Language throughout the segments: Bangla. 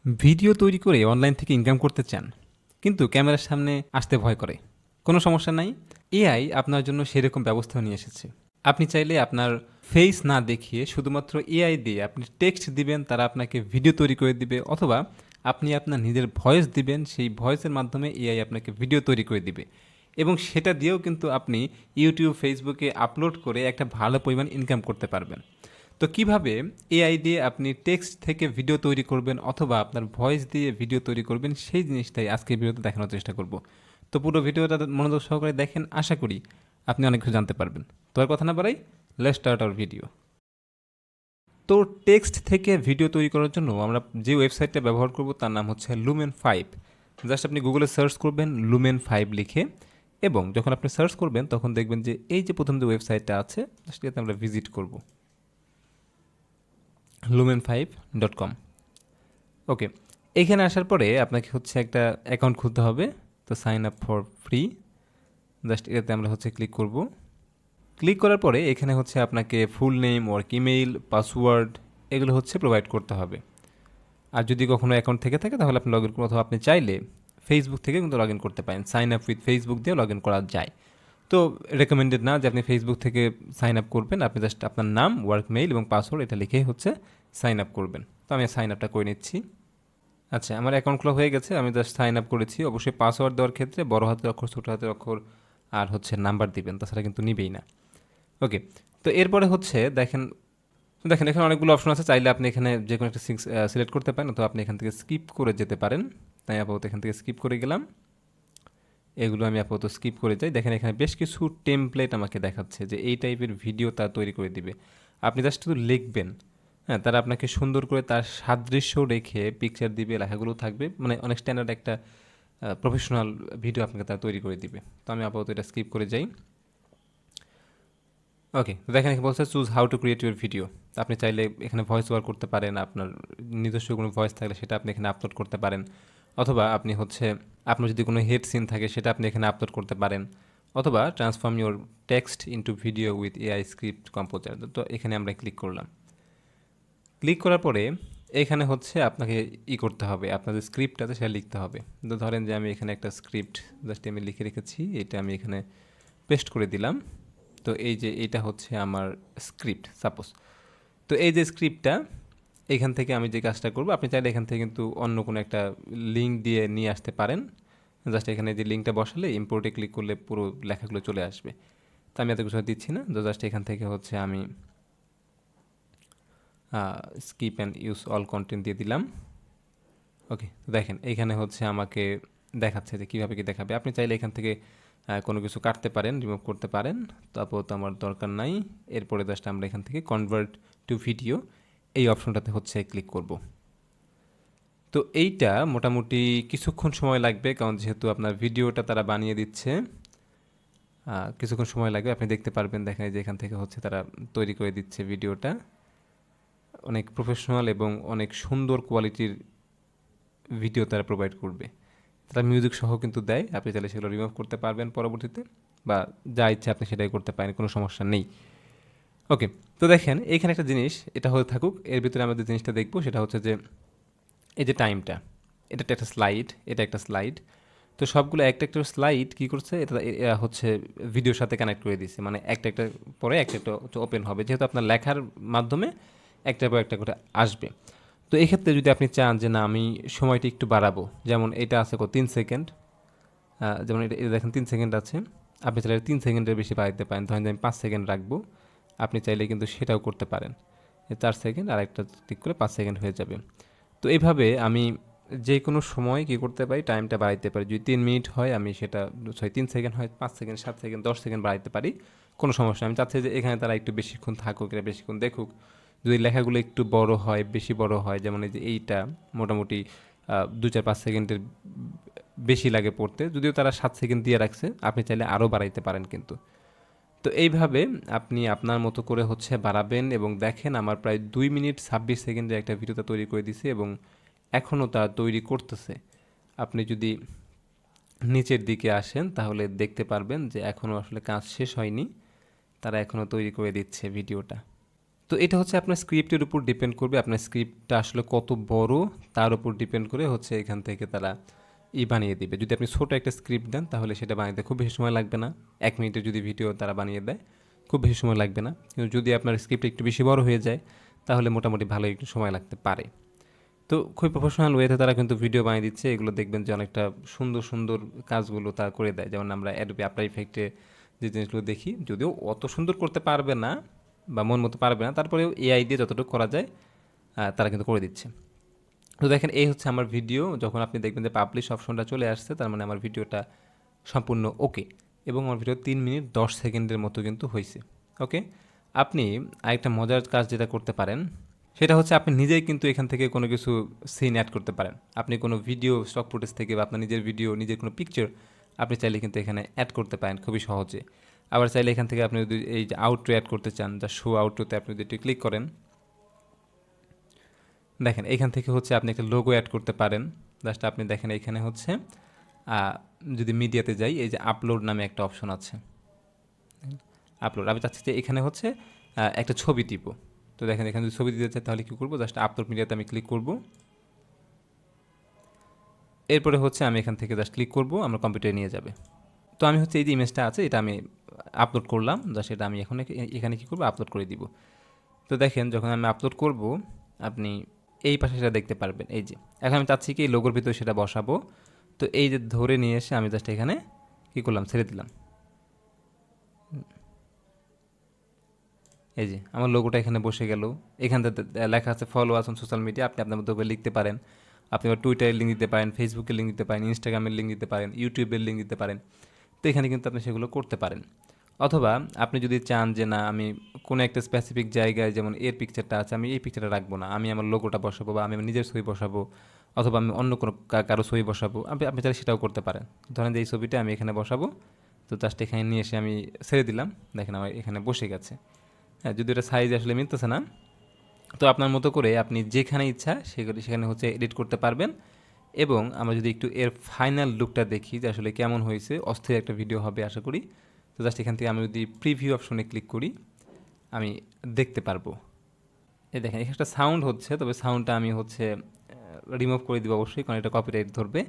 ভিডিও তৈরি করে অনলাইন থেকে ইনকাম করতে চান, কিন্তু ক্যামেরার সামনে আসতে ভয় করে? কোনো সমস্যা নাই। এআই আপনার জন্য সেরকম ব্যবস্থাও নিয়ে এসেছে। আপনি চাইলে আপনার ফেস না দেখিয়ে শুধুমাত্র এআই দিয়ে আপনি টেক্সট দিবেন, তারা আপনাকে ভিডিও তৈরি করে দিবে, অথবা আপনি আপনার নিজের ভয়েস দিবেন, সেই ভয়েসের মাধ্যমে এআই আপনাকে ভিডিও তৈরি করে দিবে। এবং সেটা দিয়েও কিন্তু আপনি ইউটিউব, ফেসবুকে আপলোড করে একটা ভালো পরিমাণ ইনকাম করতে পারবেন। তো কিভাবে এআই দিয়ে আপনি টেক্সট থেকে ভিডিও তৈরি করবেন অথবা আপনার ভয়েস দিয়ে ভিডিও তৈরি করবেন, সেই জিনিসটাই আজকের ভিডিওতে দেখানোর চেষ্টা করব। তো পুরো ভিডিওটা মনোযোগ সহকারে দেখেন, আশা করি আপনি অনেক কিছু জানতে পারবেন। তো আর কথা না বাড়াই, লেটস স্টার্ট আওয়ার ভিডিও। তো টেক্সট থেকে ভিডিও তৈরি করার জন্য আমরা যে ওয়েবসাইটটা ব্যবহার করব তার নাম হচ্ছে Lumen 5। জাস্ট আপনি গুগলে সার্চ করবেন Lumen 5 লিখে, এবং যখন আপনি সার্চ করবেন তখন দেখবেন যে এই যে প্রথম যে ওয়েবসাইটটা আছে সেটাতে আমরা ভিজিট করব, lumen5.com। ওকে, এইখানে আসার পরে আপনাকে হচ্ছে একটা অ্যাকাউন্ট খুলতে হবে। তো sign up for free, just এটাতে আমরা হচ্ছে ক্লিক করব। ক্লিক করার পরে এখানে হচ্ছে আপনাকে full name, work email, password এগুলো হচ্ছে প্রোভাইড করতে হবে। আর যদি কখনো অ্যাকাউন্ট থেকে থাকে তাহলে আপনি লগ ইন, অথবা আপনি চাইলে ফেসবুক থেকে কিন্তু লগ ইন করতে পারেন। সাইন আপ উইথ ফেসবুক দিয়ে লগ ইন করা যায়। তো রেকমেন্ডেড না যে আপনি ফেসবুক থেকে সাইন আপ করবেন, আপনি জাস্ট আপনার নাম, ওয়ার্ক মেইল এবং পাসওয়ার্ড এটা লিখেই হচ্ছে সাইন আপ করবেন। তো আমি সাইন আপটা করে নিচ্ছি। আচ্ছা, আমার অ্যাকাউন্ট খোলা হয়ে গেছে, আমি জাস্ট সাইন আপ করেছি। অবশ্যই পাসওয়ার্ড দেওয়ার ক্ষেত্রে বড় হাতের অক্ষর, ছোটো হাতের অক্ষর আর হচ্ছে নাম্বার দিবেন, তাছাড়া কিন্তু নিবেই না। ওকে, তো এরপরে হচ্ছে দেখেন দেখেন এখানে অনেকগুলো অপশন আছে, চাইলে আপনি এখানে যে কোনো একটা সিলেক্ট করতে পারেন, তো আপনি এখান থেকে স্কিপ করে যেতে পারেন। তাই আপাতত এখান থেকে স্কিপ করে গেলাম। এগুলো আমি আপাতত স্কিপ করে যাই। দেখেন এখানে বেশ কিছু টেমপ্লেট আমাকে দেখাচ্ছে যে এই টাইপের ভিডিও তারা তৈরি করে দিবে। আপনি জাস্ট শুধু লিখবেন, হ্যাঁ, তারা আপনাকে সুন্দর করে তার সাদৃশ্য রেখে পিকচার দিবে, লেখাগুলো থাকবে, মানে অনেক স্ট্যান্ডার্ড একটা প্রফেশনাল ভিডিও আপনাকে তারা তৈরি করে দিবে। তো আমি আপাতত এটা স্কিপ করে যাই। ওকে, তো দেখেন এখানে বলছে choose how to create your video. আপনি চাইলে এখানে ভয়েস ওভার করতে পারেন, আপনার নিজস্ব কোনো ভয়েস থাকলে সেটা আপনি এখানে আপলোড করতে পারেন, অথবা আপনি হচ্ছে আপনার যদি কোনো হেড সিন থাকে সেটা আপনি এখানে আপলোড করতে পারেন, অথবা transform your text into video with AI script composer. তো এখানে আমরা ক্লিক করলাম। ক্লিক করার পরে এখানে হচ্ছে আপনাকে করতে হবে, আপনার যে স্ক্রিপ্ট আছে সেটা লিখতে হবে। তো ধরেন যে আমি এখানে একটা স্ক্রিপ্ট জাস্ট আমি লিখে রেখেছি, এটা আমি এখানে পেস্ট করে দিলাম। তো এই যে এটা হচ্ছে আমার স্ক্রিপ্ট সাপোজ। তো এই যে স্ক্রিপ্টটা, এখান থেকে আমি যে কাজটা করব, আপনি চাইলে এখান থেকে কিন্তু অন্য কোনো একটা লিঙ্ক দিয়ে নিয়ে আসতে পারেন। জাস্ট এখানে যে লিঙ্কটা বসালে ইম্পোর্টে ক্লিক করলে পুরো লেখাগুলো চলে আসবে। তো আমি এত কিছু দিচ্ছি না, তো জাস্ট এখান থেকে হচ্ছে আমি skip and use all content দিয়ে দিলাম। ওকে, তো দেখেন এইখানে হচ্ছে আমাকে দেখাচ্ছে যে কীভাবে কি দেখাবে। আপনি চাইলে এখান থেকে কোনো কিছু কাটতে পারেন, রিমুভ করতে পারেন। তারপর তো আমার দরকার নাই। এরপরে জাস্ট আমরা এখান থেকে কনভার্ট টু ভিডিও এই অপশনটাতে হচ্ছে ক্লিক করব। তো এইটা মোটামুটি কিছুক্ষণ সময় লাগবে, কারণ যেহেতু আপনার ভিডিওটা তারা বানিয়ে দিচ্ছে, কিছুক্ষণ সময় লাগবে। আপনি দেখতে পারবেন, দেখেন যে এখান থেকে হচ্ছে তারা তৈরি করে দিচ্ছে ভিডিওটা। অনেক প্রফেশনাল এবং অনেক সুন্দর কোয়ালিটির ভিডিও তারা প্রোভাইড করবে। তারা মিউজিক সহ কিন্তু দেয়, আপনি চাইলে সেগুলো রিমুভ করতে পারবেন পরবর্তীতে, বা যা ইচ্ছা আপনি সেটাই করতে পারেন, কোনো সমস্যা নেই। ওকে, তো দেখেন এইখানে একটা জিনিস, এটা হয়ে থাকুক, এর ভিতরে আমরা যে জিনিসটা দেখবো সেটা হচ্ছে যে এই যে টাইমটা, এটা একটা স্লাইড, এটা একটা স্লাইড। তো সবগুলো একটা একটা স্লাইড কী করছে, এটা হচ্ছে ভিডিওর সাথে কানেক্ট করে দিচ্ছে, মানে একটা একটা পরে একটা একটা ওপেন হবে, যেহেতু আপনার লেখার মাধ্যমে একটার পর একটা করে আসবে। তো এক্ষেত্রে যদি আপনি চান যে না আমি সময়টা একটু বাড়াবো, যেমন এটা আছে 3 সেকেন্ড, যেমন এটা এটা দেখেন 3 সেকেন্ড আছে, আপনি চাইলে 3 সেকেন্ডের বেশি বাড়াতে পারেন। ধরেন যে আমি 5 সেকেন্ড রাখবো, আপনি চাইলে কিন্তু সেটাও করতে পারেন। 4 সেকেন্ড আর একটা ক্লিক করে 5 সেকেন্ড হয়ে যাবে। তো এইভাবে আমি যে কোনো সময় কী করতে পারি, টাইমটা বাড়াইতে পারি। যদি 3 মিনিট হয় আমি সেটা, 3 সেকেন্ড হয়, 5 সেকেন্ড, 7 সেকেন্ড, 10 সেকেন্ড বাড়াইতে পারি, কোনো সমস্যা নেই। আমি চাচ্ছি যে এখানে তারা একটু বেশিক্ষণ থাকুক, এটা বেশিক্ষণ দেখুক। যদি লেখাগুলো একটু বড় হয়, বেশি বড় হয়, যেমন এই যে এইটা মোটামুটি 2, 4, 5 সেকেন্ডের বেশি লাগে পড়তে, যদিও তারা 7 সেকেন্ড দিয়ে রাখছে, আপনি চাইলে আরও বাড়াইতে পারেন কিন্তু। তো এইভাবে আপনি আপনার মতো করে হচ্ছে বাড়াবেন, এবং দেখেন আমার প্রায় 2 মিনিট 26 সেকেন্ডে একটা ভিডিওটা তৈরি করে দিছে, এবং এখনও তা তৈরি করতেছে। আপনি যদি নিচের দিকে আসেন তাহলে দেখতে পারবেন যে এখনও আসলে কাজ শেষ হয়নি, তারা এখনও তৈরি করে দিচ্ছে ভিডিওটা। তো এটা হচ্ছে আপনার স্ক্রিপ্টের উপর ডিপেন্ড করবে, আপনার স্ক্রিপ্টটা আসলে কত বড় তার উপর ডিপেন্ড করে হচ্ছে এখান থেকে তারা বানিয়ে দিবে। যদি আপনি ছোটো একটা স্ক্রিপ্ট দেন তাহলে সেটা বানাতে খুব বেশি সময় লাগবে না, 1 মিনিটের যদি ভিডিও তারা বানিয়ে দেয় খুব বেশি সময় লাগবে না। কিন্তু যদি আপনার স্ক্রিপ্ট একটু বেশি বড় হয়ে যায় তাহলে মোটামুটি ভালো একটু সময় লাগতে পারে। তো খুবই প্রফেশনাল ওয়েতে তারা কিন্তু ভিডিও বানিয়ে দিচ্ছে, এগুলো দেখবেন যে অনেকটা সুন্দর সুন্দর কাজগুলো তারা করে দেয়। যেমন আমরা অ্যাডোবি আফটার ইফেক্টে যে জিনিসগুলো দেখি, যদিও অত সুন্দর করতে পারবে না বা মন মতো পারবে না, তারপরেও এআই দিয়ে যতটুকু করা যায় তারা কিন্তু করে দিচ্ছে। তো দেখেন এই হচ্ছে আমার ভিডিও, যখন আপনি দেখবেন যে পাবলিশ অপশনটা চলে আসছে তার মানে আমার ভিডিওটা সম্পূর্ণ ওকে, এবং আমার ভিডিও 3 মিনিট 10 সেকেন্ডের মতো কিন্তু হয়েছে। ওকে, আপনি আরেকটা মজার কাজ যেটা করতে পারেন সেটা হচ্ছে আপনি নিজেই কিন্তু এখান থেকে কোনো কিছু সিন অ্যাড করতে পারেন। আপনি কোনো ভিডিও স্টক ফুটেজ থেকে বা আপনার নিজের ভিডিও, নিজের কোনো পিকচার আপনি চাইলে কিন্তু এখানে অ্যাড করতে পারেন খুবই সহজে। আবার চাইলে এখান থেকে আপনি যদি এই যে আউটরো অ্যাড করতে চান, যা শো আউটরোতে আপনি যদি একটু ক্লিক করেন, দেখেন এখান থেকে হচ্ছে আপনি একটা লোগো অ্যাড করতে পারেন। জাস্ট আপনি দেখেন এখানে হচ্ছে যদি মিডিয়াতে যাই, এই যে আপলোড নামে একটা অপশন আছে, আপলোড। আমি চাচ্ছি যে এখানে হচ্ছে একটা ছবি দিব। তো দেখেন এখানে যদি ছবি দিতে চাই তাহলে কী করবো, জাস্ট আপলোড মিডিয়াতে আমি ক্লিক করব। এরপরে হচ্ছে আমি এখান থেকে জাস্ট ক্লিক করব, আমার কম্পিউটারে নিয়ে যাবে। তো আমি হচ্ছে এই যে ইমেজটা আছে এটা আমি আপলোড করলাম, জাস্ট এটা আমি এখন এখানে কী করবো, আপলোড করে দিব। তো দেখেন যখন আমি আপলোড করব আপনি এই পাশে সেটা দেখতে পারবেন। এই যে এখন আমি চাচ্ছি কি এই লোগোর ভিতরে সেটা বসাবো। তো এই যে ধরে নিয়ে এসে আমি জাস্ট এখানে কী করলাম, ছেড়ে দিলাম। এই যে আমার লোগোটা এখানে বসে গেল। এখানটাতে লেখা আছে follow us on social media, আপনি আপনার মতো করে লিখতে পারেন। আপনি আবার টুইটারের লিঙ্ক দিতে পারেন, ফেসবুকের লিঙ্ক দিতে পারেন, ইনস্টাগ্রামের লিঙ্ক দিতে পারেন, ইউটিউবের লিঙ্ক দিতে পারেন। তো এখানে কিন্তু আপনি সেগুলো করতে পারেন। অথবা আপনি যদি চান যে না আমি কোনো একটা স্পেসিফিক জায়গায়, যেমন এর পিকচারটা আছে, আমি এই পিকচারটা রাখবো না, আমি আমার লোগোটা বসাবো বা আমি আমার নিজের ছবি বসাবো, অথবা আমি অন্য কোনো কারো ছবি বসাবো, আপনি আপনি চাইলে সেটাও করতে পারেন। ধরেন যে এই ছবিটা আমি এখানে বসাবো, তো জাস্ট এখানে নিয়ে এসে আমি ছেড়ে দিলাম, দেখেন আমার এখানে বসে গেছে। হ্যাঁ, যদি এটা সাইজ আসলে মিলতেছে না, তো আপনার মতো করে আপনি যেখানে ইচ্ছা সেখানে হচ্ছে এডিট করতে পারবেন। এবং আমরা যদি একটু এর ফাইনাল লুকটা দেখি যে আসলে কেমন হয়েছে, অস্থির একটা ভিডিও হবে আশা করি। তো জাস্ট এখান থেকে আমি যদি প্রিভিউ অপশনে ক্লিক করি আমি দেখতে পারবো। এই দেখেন এখানে একটা সাউন্ড হচ্ছে, তবে সাউন্ডটা আমি হচ্ছে রিমুভ করে দিব অবশ্যই, কারণ এটা কপিরাইট ধরবে।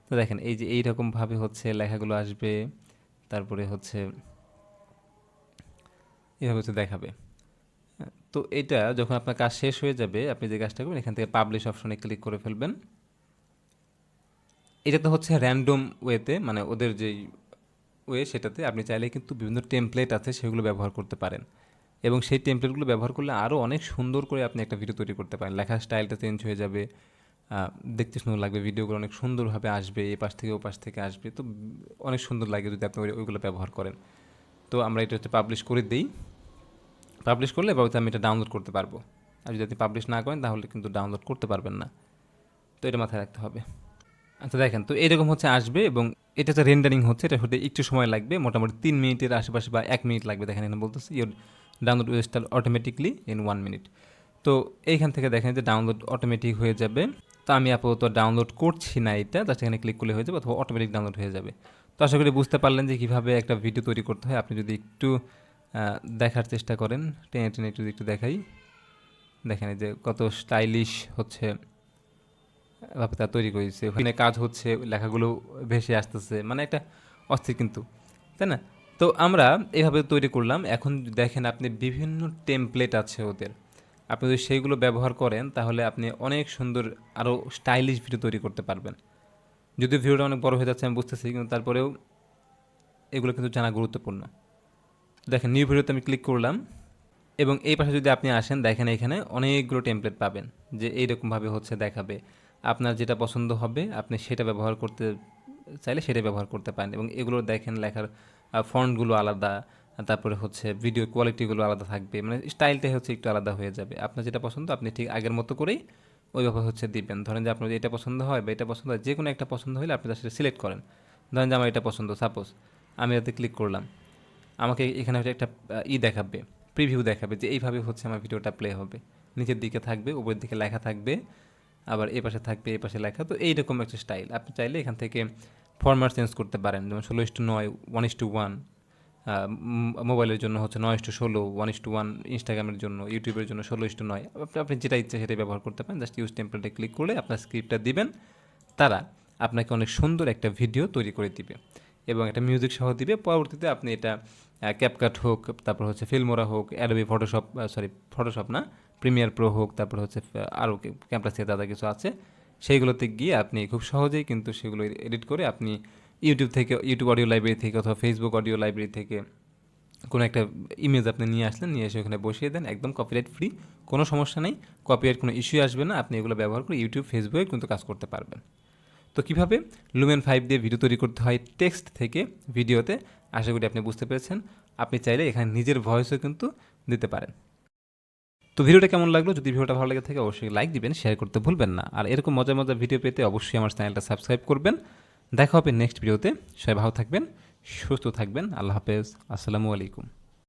তো দেখেন এই যে এইরকমভাবে হচ্ছে লেখাগুলো আসবে, তারপরে হচ্ছে এভাবে হচ্ছে দেখাবে। তো এটা যখন আপনার কাজ শেষ হয়ে যাবে আপনি যে কাজটা করবেন এখান থেকে পাবলিশ অপশনে ক্লিক করে ফেলবেন। এটা তো হচ্ছে র্যান্ডম ওয়েতে, মানে ওদের যেই ওয়ে সেটাতে আপনি চাইলে কিন্তু বিভিন্ন টেমপ্লেট আছে সেগুলো ব্যবহার করতে পারেন, এবং সেই টেমপ্লেটগুলো ব্যবহার করলে আরও অনেক সুন্দর করে আপনি একটা ভিডিও তৈরি করতে পারেন। লেখার স্টাইলটা চেঞ্জ হয়ে যাবে, দেখতে সুন্দর লাগবে, ভিডিওগুলো অনেক সুন্দরভাবে আসবে, এ পাশ থেকে ও পাশ থেকে আসবে, তো অনেক সুন্দর লাগে যদি আপনি ওইগুলো ব্যবহার করেন। তো আমরা এটা হচ্ছে পাবলিশ করে দিই। পাবলিশ করলে এবার আমি এটা ডাউনলোড করতে পারবো, আর যদি আপনি পাবলিশ না করেন তাহলে কিন্তু ডাউনলোড করতে পারবেন না। তো এটা মাথায় রাখতে হবে। আচ্ছা দেখেন তো এরকম হচ্ছে আসবে, এবং এটা যে রেন্ডারিং হচ্ছে এটা হতে একটু সময় লাগবে, মোটামুটি 3 মিনিটের আশেপাশে বা 1 মিনিট লাগবে। দেখেন এখানে বলতেছে your download will start automatically in 1 minute. তো এইখান থেকে দেখেন যে ডাউনলোড অটোমেটিক হয়ে যাবে। তো আমি আপাতত ডাউনলোড করছি না, এটা জাস্ট এখানে ক্লিক করলে হয়ে যাবে, অথবা অটোমেটিক ডাউনলোড হয়ে যাবে। তো আশা করি বুঝতে পারলেন যে কীভাবে একটা ভিডিও তৈরি করতে হয়। আপনি যদি একটু দেখার চেষ্টা করেন, টেনে টেনে একটু দেখাই, দেখেন এই যে কত স্টাইলিশ হচ্ছে ভাবে তা তৈরি করেছে, ওখানে কাজ হচ্ছে, লেখাগুলো ভেসে আসতেছে, মানে একটা অস্থির কিন্তু, তাই না? তো আমরা এভাবে তৈরি করলাম। এখন দেখেন আপনি বিভিন্ন টেমপ্লেট আছে ওদের, আপনি যদি সেইগুলো ব্যবহার করেন তাহলে আপনি অনেক সুন্দর আরও স্টাইলিশ ভিডিও তৈরি করতে পারবেন। যদিও ভিডিওটা অনেক বড় হয়ে যাচ্ছে আমি বুঝতেছি, কিন্তু তারপরেও এগুলো কিন্তু জানা গুরুত্বপূর্ণ। দেখেন নিউ ভিডিওতে আমি ক্লিক করলাম, এবং এই পাশে যদি আপনি আসেন দেখেন এখানে অনেকগুলো টেমপ্লেট পাবেন, যে এইরকমভাবে হচ্ছে দেখাবে। আপনার যেটা পছন্দ হবে আপনি সেটা ব্যবহার করতে চাইলে সেটা ব্যবহার করতে পারেন, এবং এগুলো দেখেন লেখার ফন্টগুলো আলাদা, তারপরে হচ্ছে ভিডিও কোয়ালিটিগুলো আলাদা থাকবে, মানে স্টাইলটাই হচ্ছে একটু আলাদা হয়ে যাবে। আপনার যেটা পছন্দ আপনি ঠিক আগের মতো করেই ওইভাবে হচ্ছে দিবেন। ধরেন যে আপনার এটা পছন্দ হয় বা এটা পছন্দ হয়, যে কোনো একটা পছন্দ হলে আপনি সেটা সিলেক্ট করেন। ধরেন যে আমার এটা পছন্দ, সাপোজ আমি এতে ক্লিক করলাম, আমাকে এখানে হচ্ছে একটা দেখাবে, প্রিভিউ দেখাবে যে এইভাবে হচ্ছে আমার ভিডিওটা প্লে হবে। নিচের দিকে থাকবে, উপরের দিকে লেখা থাকবে, আবার এ পাশে থাকবে, এ পাশে লেখা। তো এইরকম একটা স্টাইল আপনি চাইলে এখান থেকে ফরম্যাট চেঞ্জ করতে পারেন, যেমন 16:9, 1:1, মোবাইলের জন্য হচ্ছে 9:16, 1:1, ইনস্টাগ্রামের জন্য, ইউটিউবের জন্য 16:9। আপনি যেটা ইচ্ছা সেটাই ব্যবহার করতে পারেন। জাস্ট ইউজ টেমপ্লেটে ক্লিক করলে আপনার স্ক্রিপ্টটা দিবেন, তারা আপনাকে অনেক সুন্দর একটা ভিডিও তৈরি করে দিবে এবং একটা মিউজিক সহ দিবে। পরবর্তীতে আপনি এটা ক্যাপকাট হোক, তারপর হচ্ছে ফিল্মোরা হোক, অ্যাডোবি ফটোশপ, ফটোশপ না, প্রিমিয়ার প্রো হোক, তারপর হচ্ছে আরও ক্যাম্পাসে দাদা কিছু আছে, সেইগুলোতে গিয়ে আপনি খুব সহজেই কিন্তু সেগুলো এডিট করে আপনি ইউটিউব অডিও লাইব্রেরি থেকে অথবা ফেসবুক অডিও লাইব্রেরি থেকে কোনো একটা ইমেজ আপনি নিয়ে আসলেন, নিয়ে এসে ওখানে বসিয়ে দেন, একদম কপিরাইট ফ্রি, কোনো সমস্যা নেই, কপিরাইট কোনো ইস্যু আসবে না। আপনি এগুলো ব্যবহার করে ইউটিউব, ফেসবুকে কিন্তু কাজ করতে পারবেন। তো কীভাবে লুমেন 5 দিয়ে ভিডিও তৈরি করতে হয় টেক্সট থেকে ভিডিওতে, আশা করি আপনি বুঝতে পেরেছেন। আপনি চাইলে এখানে নিজের ভয়েসও কিন্তু দিতে পারেন। তো ভিডিওটা কেমন লাগলো? যদি ভিডিওটা ভালো লেগে থাকে অবশ্যই লাইক দিবেন, শেয়ার করতে ভুলবেন না। আর এরকম মজার মজার ভিডিও পেতে অবশ্যই আমার চ্যানেলটা সাবস্ক্রাইব করবেন। দেখা হবে নেক্সট ভিডিওতে। সবাই ভালো থাকবেন, সুস্থ থাকবেন। আল্লাহ হাফেজ, আসসালামু আলাইকুম।